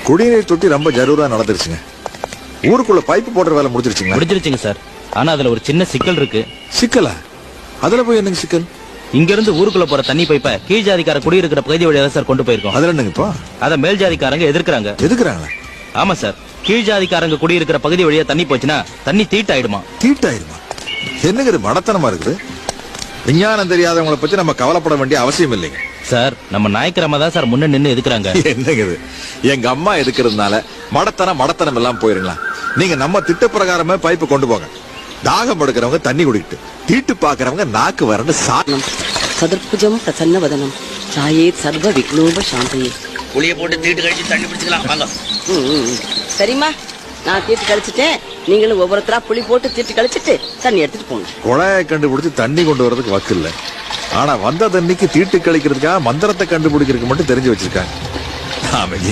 குடிநீர் தொட்டி ரொம்ப ஜரூரா நடந்துருச்சுங்க. ஊருக்குள்ள பைப்பு போடுற வேலை முடிச்சிருச்சுங்களா? முடிஞ்சிருச்சுங்க சார். ஆனா அதுல ஒரு சின்ன சிக்கல் இருக்கு. சிக்கலா? அதுல போய் என்னங்க சிக்கல்? இங்க இருந்து ஊருக்குள்ள போற தண்ணி பைப்பை கீழ் ஜாதிக்கார குடியிருக்கிற பகுதி வழியாக சார் கொண்டு போயிருக்கோம். அதுல என்னங்க இப்போ? அத மேல் ஜாதிக்காரங்க எதிர்க்கிறாங்க. எதுக்குறாங்களா? ஆமா சார். கீழ் ஜாதிக்காரங்க குடியிருக்கிற பகுதி வழியா தண்ணி போச்சுன்னா தண்ணி தீட்டாயிடுமா. தீட்டாயிருமா? என்னங்க இது மடத்தனமா இருக்குது? விஞ்ஞானம் தெரியாதவங்களை பத்தி நம்ம கவலைப்பட வேண்டிய அவசியம் இல்லைங்க சார். நம்ம நாய்க்கிரம தான் சார் முன்ன நின்னு எதுக்குறாங்க. என்னங்க இது? எங்க அம்மா எதுக்குறதுனால மடத்தனம் எல்லாம் போயிருங்களா? நீங்க நம்ம திட்ட பிரகாரமே பைப்பு கொண்டு போங்க. தாகம் எடுக்கிறவங்க தண்ணி குடிக்கிட்டு, தீட்டு பாக்குறவங்க நாக்கு வறண்டு சாரணம். சதுர்புஜம் பிரசன்ன வதனம் சாயே சர்வ விக்னோப சாந்தையே. புளிய போட்டு தீட்டு கழிச்சு தண்ணி பிடிச்சுக்கலாம் வாங்க. சரிம்மா, நான் தீட்டு கழிச்சிட்டேன். நீங்களும் ஒவ்வொருத்தரா புளி போட்டு தீட்டு கழிச்சிட்டு தண்ணி எடுத்துட்டு போங்க. குழாயை கண்டுபிடிச்சு தண்ணி கொண்டு வரதுக்கு வக்கு இல்ல. ஆனா வந்த தண்ணிக்கு தீட்டு கழிக்கிறதுக்காக மந்திரத்தை கண்டுபிடிக்கிறதுக்கு மட்டும் தெரிஞ்சு வச்சிருக்காங்க. நாம இங்க